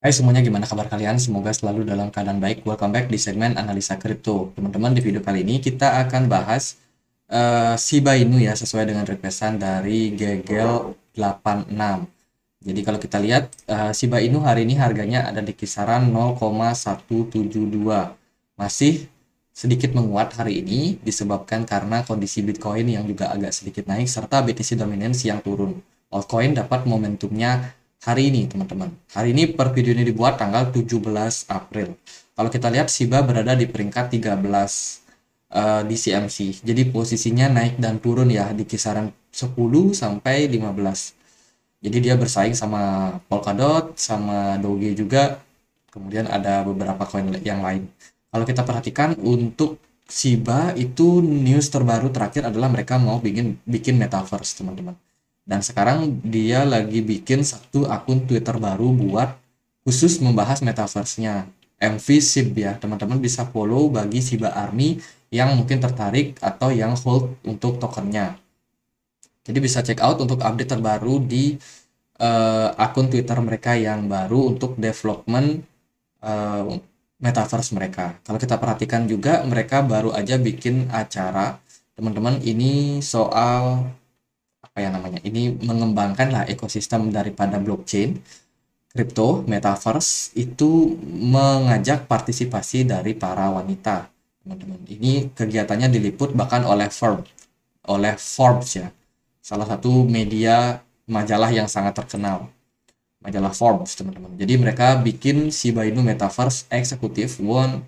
Hai semuanya, gimana kabar kalian? Semoga selalu dalam keadaan baik. Welcome back di segmen analisa kripto. Teman-teman, di video kali ini kita akan bahas Shiba Inu ya, sesuai dengan requestan dari Gegel 86. Jadi kalau kita lihat Shiba Inu hari ini harganya ada di kisaran 0,172. Masih sedikit menguat hari ini disebabkan karena kondisi Bitcoin yang juga agak sedikit naik serta BTC Dominance yang turun. Altcoin dapat momentumnya hari ini, teman-teman. Hari ini per video ini dibuat tanggal 17 April. Kalau kita lihat Shiba berada di peringkat 13 di CMC. Jadi posisinya naik dan turun ya di kisaran 10 sampai 15. Jadi dia bersaing sama Polkadot, sama Doge juga. Kemudian ada beberapa koin yang lain. Kalau kita perhatikan untuk Shiba itu news terbaru terakhir adalah mereka mau bikin bikin metaverse, teman-teman. Dan sekarang dia lagi bikin satu akun Twitter baru buat khusus membahas metaverse-nya. MV SHIB ya, teman-teman bisa follow bagi Shiba Army yang mungkin tertarik atau yang hold untuk tokennya. Jadi bisa check out untuk update terbaru di akun Twitter mereka yang baru untuk development eh, metaverse mereka. Kalau kita perhatikan juga mereka baru aja bikin acara, teman-teman, ini soal apa ya namanya? Ini mengembangkan lah ekosistem daripada blockchain, kripto, metaverse itu mengajak partisipasi dari para wanita, teman-teman. Ini kegiatannya diliput bahkan oleh Forbes ya, salah satu media majalah yang sangat terkenal, majalah Forbes, teman-teman. Jadi mereka bikin Shiba Inu Metaverse Executive One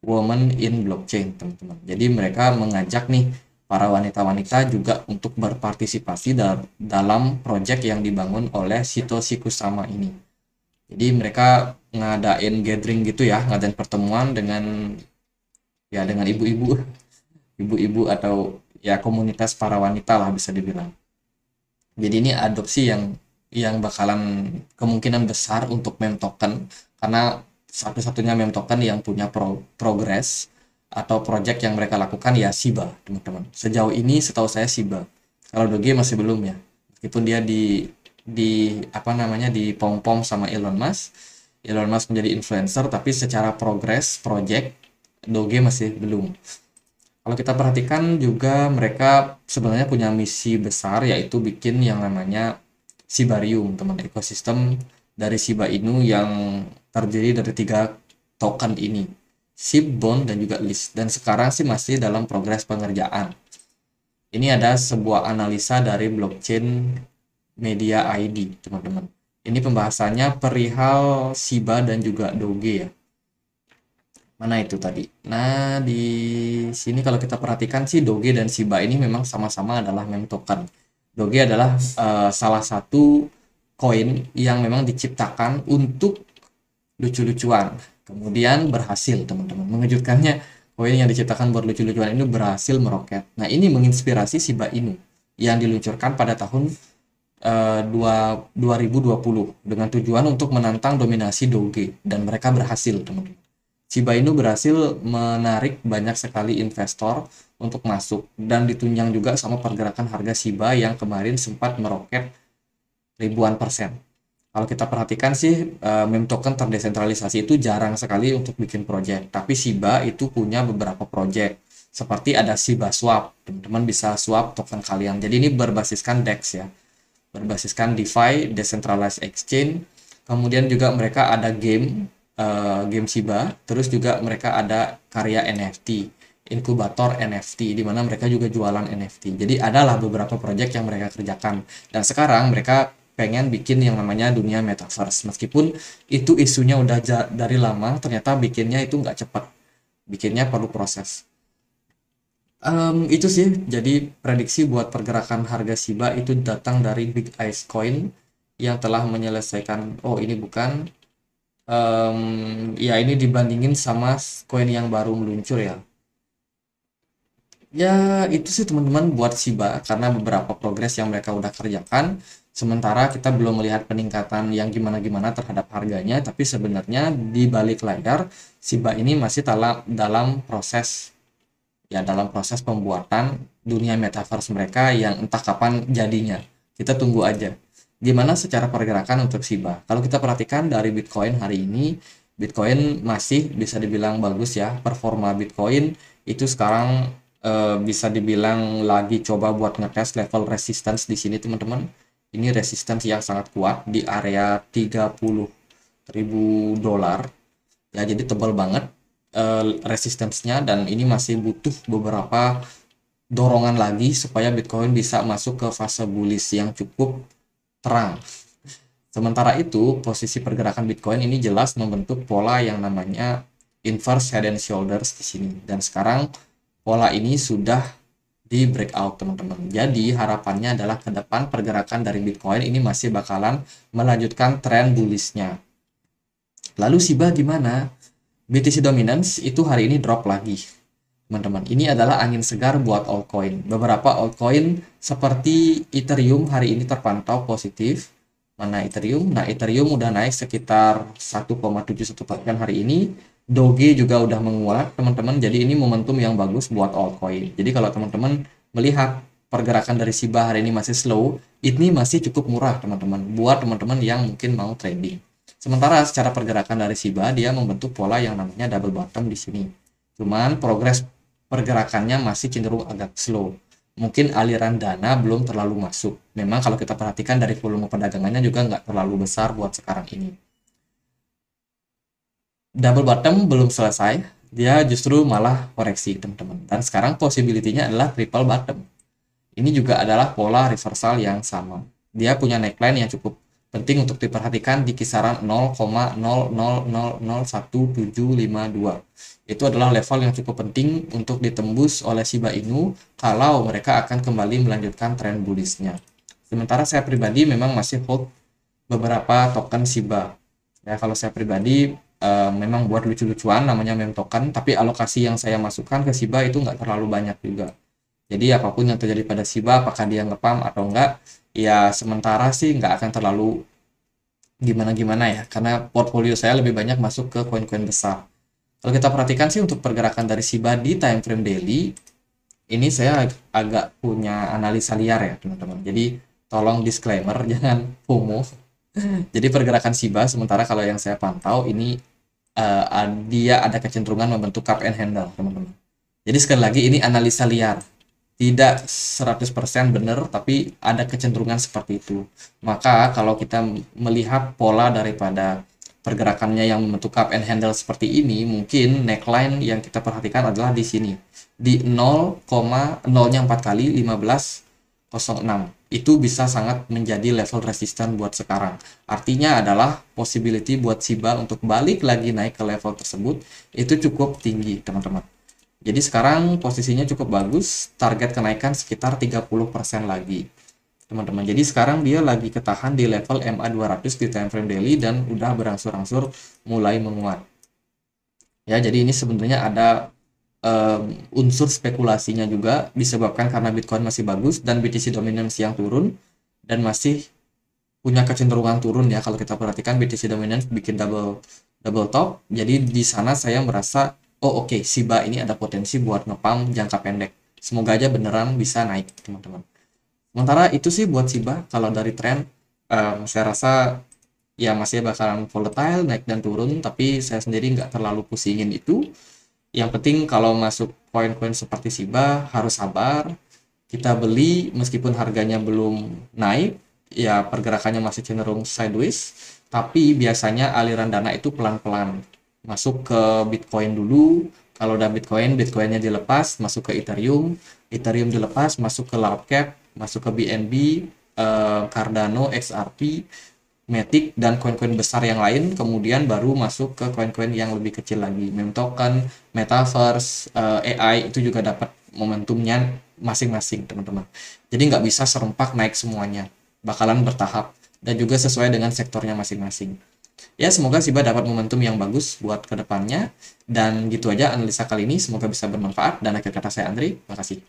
Woman in Blockchain, teman-teman. Jadi mereka mengajak nih para wanita-wanita juga untuk berpartisipasi dalam proyek yang dibangun oleh Satoshi Kusama ini. Jadi mereka ngadain gathering gitu ya, ngadain pertemuan dengan dengan ibu-ibu, ibu-ibu atau ya komunitas para wanita lah bisa dibilang. Jadi ini adopsi yang bakalan kemungkinan besar untuk meme token karena satu-satunya meme token yang punya progress atau project yang mereka lakukan ya Shiba, teman-teman. Sejauh ini setahu saya Shiba. Kalau Doge masih belum ya. Meskipun dia di apa namanya di pom-pom sama Elon Musk. Elon Musk menjadi influencer tapi secara progress project Doge masih belum. Kalau kita perhatikan juga mereka sebenarnya punya misi besar yaitu bikin yang namanya Shibarium, teman, ekosistem dari Shiba Inu yang terdiri dari tiga token ini, SHIB, Bond, dan juga LIST. Dan sekarang sih masih dalam progres pengerjaan. Ini ada sebuah analisa dari blockchain Media ID, teman-teman. Ini pembahasannya perihal Shiba dan juga Doge ya. Mana itu tadi? Nah, di sini kalau kita perhatikan sih Doge dan Shiba ini memang sama-sama adalah meme token. Doge adalah salah satu koin yang memang diciptakan untuk lucu-lucuan. Kemudian berhasil, teman-teman. Mengejutkannya, koin yang diciptakan buat lucu-lucuan ini berhasil meroket. Nah, ini menginspirasi Shiba Inu yang diluncurkan pada tahun 2020 dengan tujuan untuk menantang dominasi Doge dan mereka berhasil, teman-teman. Shiba Inu berhasil menarik banyak sekali investor untuk masuk dan ditunjang juga sama pergerakan harga Shiba yang kemarin sempat meroket ribuan persen. Kalau kita perhatikan sih meme token terdesentralisasi itu jarang sekali untuk bikin project, tapi Shiba itu punya beberapa project. Seperti ada Shiba Swap, teman-teman bisa swap token kalian. Jadi ini berbasiskan DEX ya, berbasiskan DeFi, Decentralized Exchange. Kemudian juga mereka ada game Shiba, terus juga mereka ada karya NFT, inkubator NFT, di mana mereka juga jualan NFT. Jadi adalah beberapa proyek yang mereka kerjakan. Dan sekarang mereka pengen bikin yang namanya dunia metaverse. Meskipun itu isunya udah dari lama, ternyata bikinnya itu nggak cepat. Bikinnya perlu proses. Itu sih, jadi prediksi buat pergerakan harga Shiba itu datang dari Big Ice Coin yang telah menyelesaikan, oh ini bukan, ya ini dibandingin sama koin yang baru meluncur ya. Ya itu sih teman-teman buat Shiba karena beberapa progres yang mereka udah kerjakan. Sementara kita belum melihat peningkatan yang gimana-gimana terhadap harganya, tapi sebenarnya di balik layar Shiba ini masih dalam proses dalam proses pembuatan dunia metaverse mereka yang entah kapan jadinya. Kita tunggu aja. Gimana secara pergerakan untuk Shiba? Kalau kita perhatikan dari Bitcoin hari ini, Bitcoin masih bisa dibilang bagus ya. Performa Bitcoin itu sekarang bisa dibilang lagi coba buat ngetes level resistance di sini teman-teman. Ini resistance yang sangat kuat di area 30.000 dolar. Ya, jadi tebal banget resistance-nya, dan ini masih butuh beberapa dorongan lagi supaya Bitcoin bisa masuk ke fase bullish yang cukup terang. Sementara itu, posisi pergerakan Bitcoin ini jelas membentuk pola yang namanya inverse head and shoulders di sini. Dan sekarang pola ini sudah di breakout, teman-teman. Jadi harapannya adalah ke depan pergerakan dari Bitcoin ini masih bakalan melanjutkan tren bullish-nya. Lalu Shiba gimana? BTC Dominance itu hari ini drop lagi. Teman-teman, ini adalah angin segar buat altcoin. Beberapa altcoin seperti Ethereum hari ini terpantau positif. Mana Ethereum? Nah, Ethereum udah naik sekitar 1,71% hari ini. Doge juga udah menguat, teman-teman. Jadi ini momentum yang bagus buat altcoin. Jadi kalau teman-teman melihat pergerakan dari Shiba hari ini masih slow, ini masih cukup murah, teman-teman. Buat teman-teman yang mungkin mau trading. Sementara secara pergerakan dari Shiba, dia membentuk pola yang namanya double bottom di sini. Cuman progres pergerakannya masih cenderung agak slow. Mungkin aliran dana belum terlalu masuk. Memang kalau kita perhatikan dari volume perdagangannya juga nggak terlalu besar buat sekarang ini. Double bottom belum selesai, dia justru malah koreksi, teman-teman. Dan sekarang possibility-nya adalah triple bottom. Ini juga adalah pola reversal yang sama. Dia punya neckline yang cukup penting untuk diperhatikan di kisaran 0,00001752. Itu adalah level yang cukup penting untuk ditembus oleh Shiba Inu kalau mereka akan kembali melanjutkan tren bullish-nya. Sementara saya pribadi memang masih hold beberapa token Shiba. Ya, kalau saya pribadi memang buat lucu-lucuan namanya meme token, tapi alokasi yang saya masukkan ke Shiba itu nggak terlalu banyak juga. Jadi apapun yang terjadi pada Shiba, apakah dia nge-pump atau enggak, ya sementara sih nggak akan terlalu gimana-gimana ya, karena portfolio saya lebih banyak masuk ke koin-koin besar. Kalau kita perhatikan sih untuk pergerakan dari Shiba di time frame daily, ini saya agak punya analisa liar ya teman-teman. Jadi tolong disclaimer, jangan FOMO. Jadi pergerakan Shiba sementara kalau yang saya pantau ini dia ada kecenderungan membentuk cup and handle teman-teman. Jadi sekali lagi ini analisa liar. Tidak 100% benar, tapi ada kecenderungan seperti itu. Maka kalau kita melihat pola daripada pergerakannya yang membentuk cup and handle seperti ini, mungkin neckline yang kita perhatikan adalah di sini. Di 0,0-nya 4 kali 15,06. Itu bisa sangat menjadi level resisten buat sekarang. Artinya adalah possibility buat Shiba untuk balik lagi naik ke level tersebut itu cukup tinggi, teman-teman. Jadi sekarang posisinya cukup bagus, target kenaikan sekitar 30% lagi, teman-teman. Jadi sekarang dia lagi ketahan di level MA200 di time frame daily dan udah berangsur-angsur mulai menguat. Ya, jadi ini sebenarnya ada unsur spekulasinya juga disebabkan karena Bitcoin masih bagus dan BTC Dominance yang turun dan masih punya kecenderungan turun ya. Kalau kita perhatikan BTC Dominance bikin double top, jadi di sana saya merasa oh oke, Shiba ini ada potensi buat ngepump jangka pendek. Semoga aja beneran bisa naik, teman-teman. Sementara itu sih buat Shiba, kalau dari tren saya rasa ya masih bakalan volatile, naik dan turun, tapi saya sendiri nggak terlalu pusingin itu. Yang penting kalau masuk koin-koin seperti Shiba harus sabar. Kita beli meskipun harganya belum naik, ya pergerakannya masih cenderung sideways, tapi biasanya aliran dana itu pelan-pelan. Masuk ke Bitcoin dulu, kalau udah Bitcoinnya dilepas, masuk ke Ethereum dilepas, masuk ke Loudcap, masuk ke BNB, Cardano, XRP, Matic, dan koin-koin besar yang lain, kemudian baru masuk ke koin-koin yang lebih kecil lagi. Meme token, Metaverse, AI itu juga dapat momentumnya masing-masing, teman-teman. Jadi nggak bisa serempak naik semuanya, bakalan bertahap dan juga sesuai dengan sektornya masing-masing. Ya, semoga Shiba dapat momentum yang bagus buat kedepannya. Dan gitu aja analisa kali ini, semoga bisa bermanfaat. Dan akhir kata saya Andri, makasih.